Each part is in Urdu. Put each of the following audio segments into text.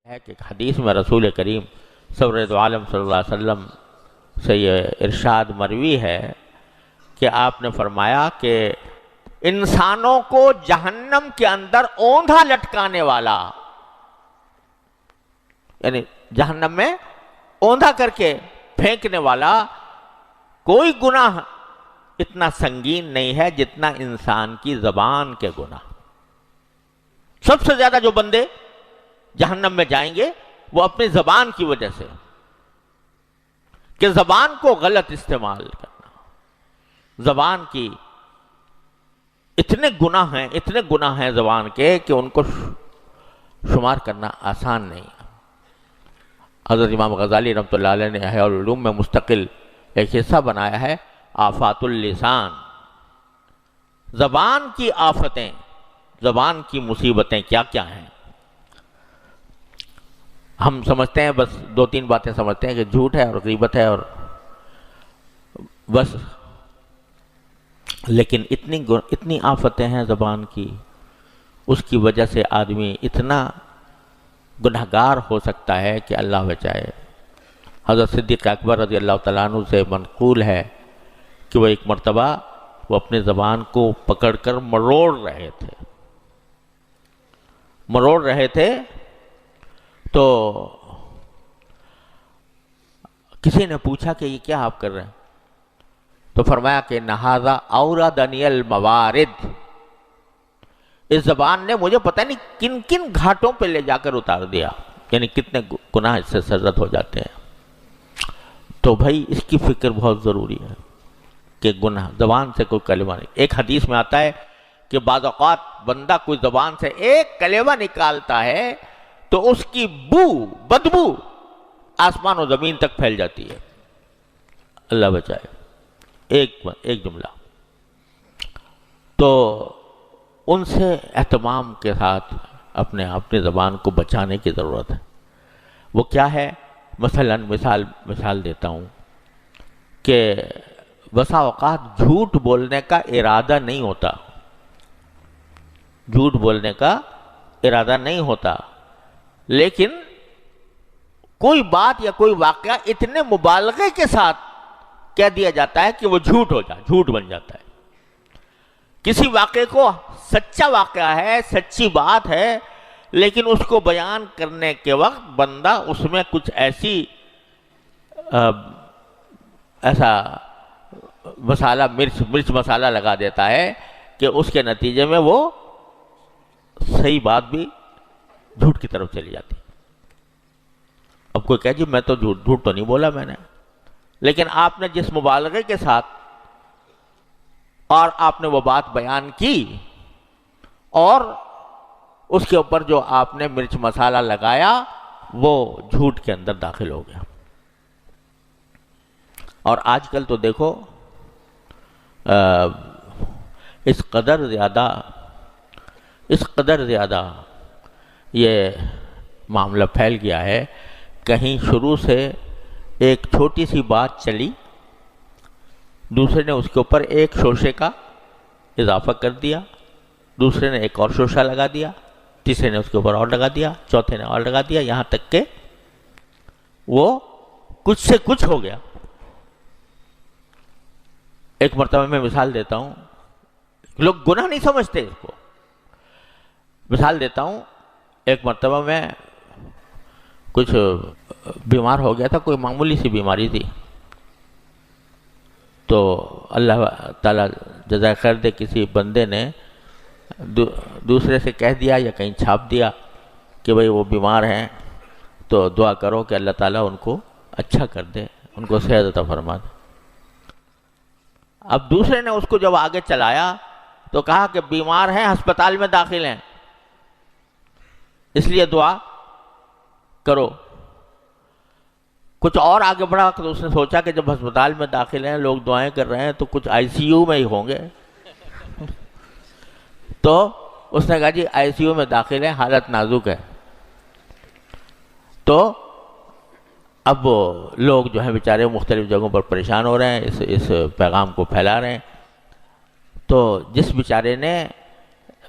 ہے کہ حدیث میں رسول کریم سرور عالم صلی اللہ علیہ وسلم سے یہ ارشاد مروی ہے کہ آپ نے فرمایا کہ انسانوں کو جہنم کے اندر اوندھا لٹکانے والا، یعنی جہنم میں اوندھا کر کے پھینکنے والا کوئی گناہ اتنا سنگین نہیں ہے جتنا انسان کی زبان کے گناہ۔ سب سے زیادہ جو بندے جہنم میں جائیں گے وہ اپنی زبان کی وجہ سے، کہ زبان کو غلط استعمال کرنا، زبان کی اتنے گناہ ہیں زبان کے کہ ان کو شمار کرنا آسان نہیں۔ حضرت امام غزالی رحمۃ اللہ علیہ نے احیاء العلوم میں مستقل ایک حصہ بنایا ہے، آفات اللسان، زبان کی آفتیں، زبان کی مصیبتیں کیا کیا ہیں۔ ہم سمجھتے ہیں بس دو تین باتیں سمجھتے ہیں کہ جھوٹ ہے اور غیبت ہے اور بس، لیکن اتنی آفتیں ہیں زبان کی، اس کی وجہ سے آدمی اتنا گنہگار ہو سکتا ہے کہ اللہ بچائے۔ حضرت صدیق اکبر رضی اللہ تعالیٰ عنہ سے منقول ہے کہ وہ ایک مرتبہ وہ اپنے زبان کو پکڑ کر مروڑ رہے تھے تو کسی نے پوچھا کہ یہ کیا آپ کر رہے ہیں؟ تو فرمایا کہ نہذا اوردنی الموارد، اس زبان نے مجھے پتہ نہیں کن کن گھاٹوں پہ لے جا کر اتار دیا، یعنی کتنے گناہ اس سے سرزد ہو جاتے ہیں۔ تو بھائی اس کی فکر بہت ضروری ہے کہ گناہ زبان سے کوئی کلمہ نہیں۔ ایک حدیث میں آتا ہے کہ بعض اوقات بندہ کوئی زبان سے ایک کلمہ نکالتا ہے تو اس کی بدبو آسمان و زمین تک پھیل جاتی ہے، اللہ بچائے۔ ایک جملہ تو ان سے اہتمام کے ساتھ اپنے زبان کو بچانے کی ضرورت ہے۔ وہ کیا ہے؟ مثلا مثال دیتا ہوں کہ بسا اوقات جھوٹ بولنے کا ارادہ نہیں ہوتا، لیکن کوئی بات یا کوئی واقعہ اتنے مبالغے کے ساتھ کہہ دیا جاتا ہے کہ وہ جھوٹ بن جاتا ہے۔ کسی واقعے کو سچا واقعہ ہے، سچی بات ہے، لیکن اس کو بیان کرنے کے وقت بندہ اس میں کچھ ایسا مرچ مسالہ لگا دیتا ہے کہ اس کے نتیجے میں وہ صحیح بات بھی جھوٹ کی طرف چلی جاتی۔ اب کوئی کہے جی میں تو جھوٹ تو نہیں بولا میں نے، لیکن آپ نے جس مبالغے کے ساتھ اور آپ نے وہ بات بیان کی اور اس کے اوپر جو آپ نے مرچ مسالہ لگایا وہ جھوٹ کے اندر داخل ہو گیا۔ اور آج کل تو دیکھو اس قدر زیادہ یہ معاملہ پھیل گیا ہے، کہیں شروع سے ایک چھوٹی سی بات چلی، دوسرے نے اس کے اوپر ایک شوشے کا اضافہ کر دیا، دوسرے نے ایک اور شوشہ لگا دیا، تیسرے نے اس کے اوپر اور لگا دیا، چوتھے نے اور لگا دیا، یہاں تک کہ وہ کچھ سے کچھ ہو گیا۔ ایک مرتبہ میں مثال دیتا ہوں، لوگ گناہ نہیں سمجھتے اس کو، مثال دیتا ہوں۔ ایک مرتبہ میں کچھ بیمار ہو گیا تھا، کوئی معمولی سی بیماری تھی، تو اللہ تعالیٰ جزائے خیر دے کسی بندے نے دوسرے سے کہہ دیا یا کہیں چھاپ دیا کہ بھئی وہ بیمار ہیں تو دعا کرو کہ اللہ تعالیٰ ان کو اچھا کر دے، ان کو صحت عطا فرما دے۔ اب دوسرے نے اس کو جب آگے چلایا تو کہا کہ بیمار ہیں، ہسپتال میں داخل ہیں، اس لیے دعا کرو۔ کچھ اور آگے بڑھا تو اس نے سوچا کہ جب ہسپتال میں داخل ہیں، لوگ دعائیں کر رہے ہیں تو کچھ آئی سی یو میں ہی ہوں گے، تو اس نے کہا جی آئی سی یو میں داخل ہے، حالت نازک ہے۔ تو اب لوگ جو ہیں بیچارے مختلف جگہوں پر پریشان ہو رہے ہیں، اس پیغام کو پھیلا رہے ہیں۔ تو جس بیچارے نے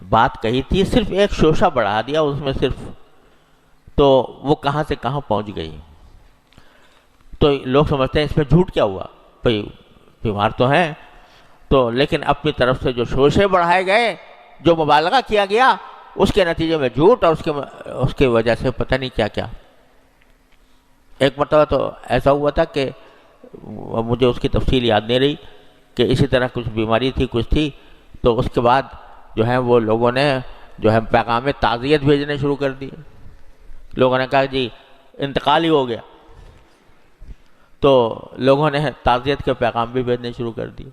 بات کہی تھی صرف ایک شوشہ بڑھا دیا اس میں صرف، تو وہ کہاں سے کہاں پہنچ گئی. تو لوگ سمجھتے ہیں اس میں جھوٹ کیا ہوا، بھئی بیمار تو ہیں تو، لیکن اپنی طرف سے جو شوشے بڑھائے گئے، جو مبالغہ کیا گیا، اس کے نتیجے میں جھوٹ، اور اس کی وجہ سے پتہ نہیں کیا کیا. ایک مرتبہ تو ایسا ہوا تھا کہ مجھے اس کی تفصیل یاد نہیں رہی، کہ اسی طرح کچھ بیماری تھی، کچھ تھی، تو اس کے بعد جو ہے وہ لوگوں نے جو ہے پیغام تعزیت بھیجنے شروع کر دیے. لوگوں نے کہا جی انتقال ہی ہو گیا، تو لوگوں نے تعزیت کے پیغام بھی بھیجنے شروع کر دیے.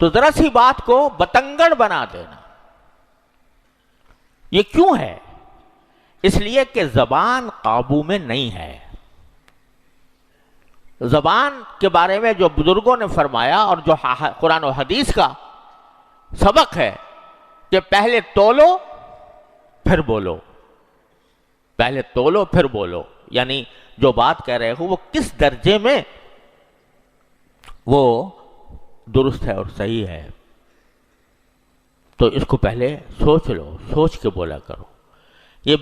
تو ذرا سی بات کو بتنگڑ بنا دینا، یہ کیوں ہے؟ اس لیے کہ زبان قابو میں نہیں ہے. زبان کے بارے میں جو بزرگوں نے فرمایا اور جو قرآن و حدیث کا سبق ہے کہ پہلے تولو پھر بولو، پہلے تولو پھر بولو، یعنی جو بات کہہ رہے ہو وہ کس درجے میں وہ درست ہے اور صحیح ہے. تو اس کو پہلے سوچ لو، سوچ کے بولا کرو. یہ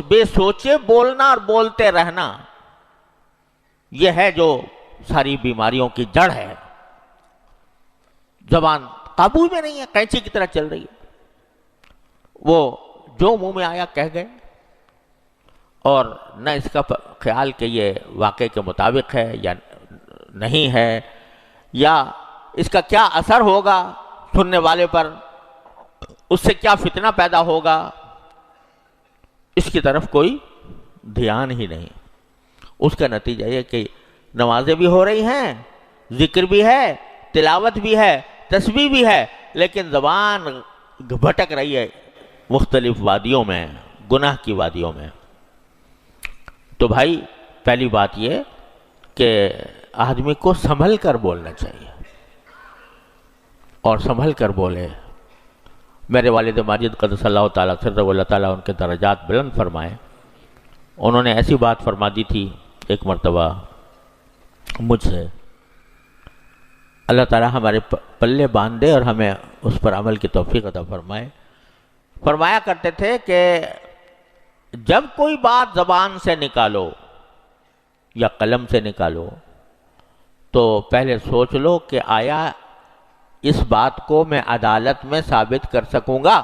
بے سوچے بولنا اور بولتے رہنا، یہ ہے جو ساری بیماریوں کی جڑ ہے. زبان قابو میں نہیں ہے، قینچی کی طرح چل رہی ہے. وہ جو منہ میں آیا کہہ گئے، اور نہ اس کا خیال کہ یہ واقعے کے مطابق ہے یا نہیں ہے، یا اس کا کیا اثر ہوگا سننے والے پر، اس سے کیا فتنہ پیدا ہوگا، اس کی طرف کوئی دھیان ہی نہیں. اس کا نتیجہ یہ کہ نمازیں بھی ہو رہی ہیں، ذکر بھی ہے، تلاوت بھی ہے، تسبیح بھی ہے، لیکن زبان بھٹک رہی ہے مختلف وادیوں میں، گناہ کی وادیوں میں. تو بھائی پہلی بات یہ کہ آدمی کو سنبھل کر بولنا چاہیے، اور سنبھل کر بولے. میرے والد ماجد قدس اللہ تعالیٰ سرہ، اللہ تعالیٰ ان کے درجات بلند فرمائے، انہوں نے ایسی بات فرما دی تھی ایک مرتبہ مجھ سے. اللہ تعالیٰ ہمارے پلے باندھ دے اور ہمیں اس پر عمل کی توفیق عطا فرمائے. فرمایا کرتے تھے کہ جب کوئی بات زبان سے نکالو یا قلم سے نکالو تو پہلے سوچ لو کہ آیا اس بات کو میں عدالت میں ثابت کر سکوں گا.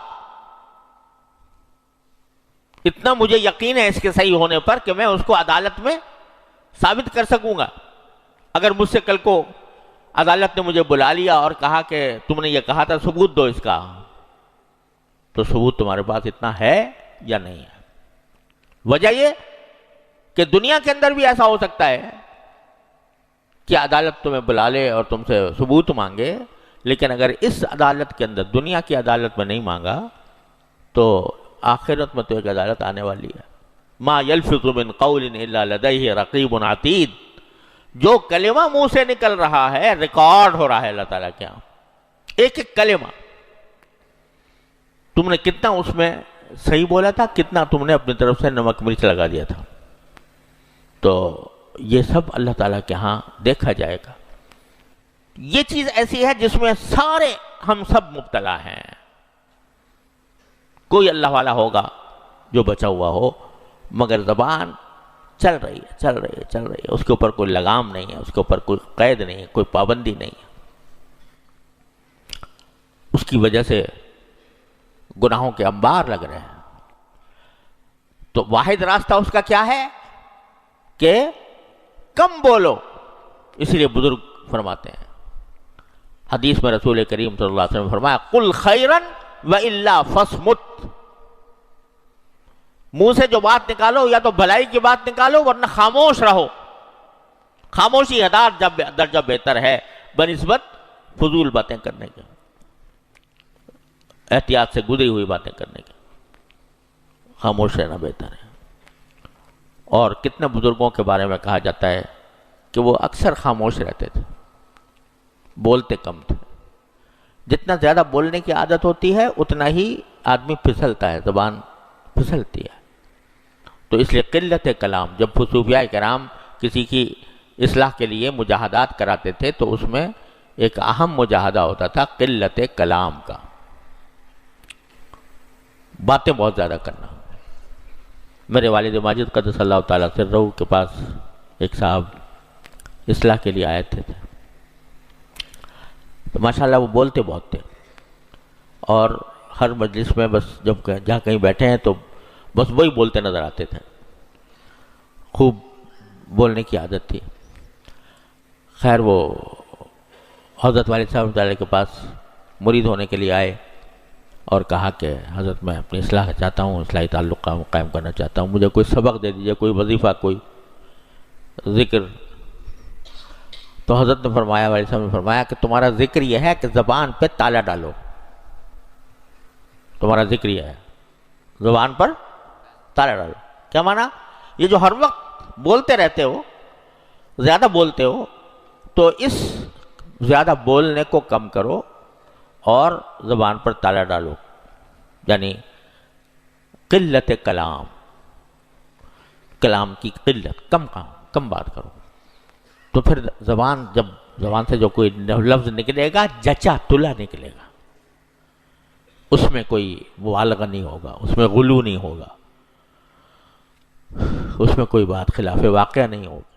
اتنا مجھے یقین ہے اس کے صحیح ہونے پر کہ میں اس کو عدالت میں ثابت کر سکوں گا. اگر مجھ سے کل کو عدالت نے مجھے بلا لیا اور کہا کہ تم نے یہ کہا تھا، ثبوت دو اس کا، تو ثبوت تمہارے پاس اتنا ہے یا نہیں ہے. وجہ یہ کہ دنیا کے اندر بھی ایسا ہو سکتا ہے کہ عدالت تمہیں بلا لے اور تم سے ثبوت مانگے، لیکن اگر اس عدالت کے اندر، دنیا کی عدالت میں نہیں مانگا، تو آخرت میں تو ایک عدالت آنے والی ہے. ما یلفظ من قول الا لدیہ رقیب عتید. جو کلمہ منہ سے نکل رہا ہے ریکارڈ ہو رہا ہے اللہ تعالیٰ کے ہاں، ایک ایک کلمہ. تم نے کتنا اس میں صحیح بولا تھا، کتنا تم نے اپنی طرف سے نمک مرچ لگا دیا تھا، تو یہ سب اللہ تعالیٰ کے ہاں دیکھا جائے گا. یہ چیز ایسی ہے جس میں سارے ہم سب مبتلا ہیں. کوئی اللہ والا ہوگا جو بچا ہوا ہو، مگر زبان چل رہی ہے، چل رہی ہے، چل رہی ہے. اس کے اوپر کوئی لگام نہیں ہے، اس کے اوپر کوئی قید نہیں ہے، کوئی پابندی نہیں ہے. اس کی وجہ سے گناہوں کے انبار لگ رہے ہیں. تو واحد راستہ اس کا کیا ہے کہ کم بولو. اس لیے بزرگ فرماتے ہیں، حدیث میں رسول کریم صلی اللہ علیہ وسلم نے فرمایا قل خیرا والا فاصمت. منہ سے جو بات نکالو یا تو بھلائی کی بات نکالو، ورنہ خاموش رہو. خاموشی ہزار درجہ بہتر ہے بنسبت فضول باتیں کرنے کے، احتیاط سے گزری ہوئی باتیں کرنے کے. خاموش رہنا بہتر ہے. اور کتنے بزرگوں کے بارے میں کہا جاتا ہے کہ وہ اکثر خاموش رہتے تھے، بولتے کم تھے. جتنا زیادہ بولنے کی عادت ہوتی ہے اتنا ہی آدمی پھسلتا ہے، زبان پھسلتی ہے. تو اس لیے قلت کلام، جب صوفیاء کرام کسی کی اصلاح کے لیے مجاہدات کراتے تھے تو اس میں ایک اہم مجاہدہ ہوتا تھا قلت کلام کا، باتیں بہت زیادہ کرنا. میرے والد ماجد قدس اللہ تعالیٰ سرہ کے پاس ایک صاحب اصلاح کے لیے آئے تھے، تو ماشاءاللہ وہ بولتے بہت تھے، اور ہر مجلس میں بس جب جہاں کہیں بیٹھے ہیں تو بس وہی بولتے نظر آتے تھے، خوب بولنے کی عادت تھی۔ خیر وہ حضرت والد صاحب تعالیٰ کے پاس مرید ہونے کے لیے آئے اور کہا کہ حضرت میں اپنی اصلاح چاہتا ہوں، اصلاحی تعلق قائم کرنا چاہتا ہوں، مجھے کوئی سبق دے دیجیے، کوئی وظیفہ، کوئی ذکر۔ تو حضرت نے فرمایا، والد صاحب نے فرمایا کہ تمہارا ذکر یہ ہے کہ زبان پہ تالا ڈالو، تمہارا ذکر یہ ہے زبان پر تالا ڈالو۔ کیا معنی؟ یہ جو ہر وقت بولتے رہتے ہو، زیادہ بولتے ہو، تو اس زیادہ بولنے کو کم کرو اور زبان پر تالا ڈالو، یعنی قلت کلام، کلام کی قلت، کم بات کرو، تو پھر زبان سے جو کوئی لفظ نکلے گا جچا تلا نکلے گا، اس میں کوئی مبالغہ نہیں ہوگا، اس میں غلو نہیں ہوگا، اس میں کوئی بات خلاف واقعہ نہیں ہوگا۔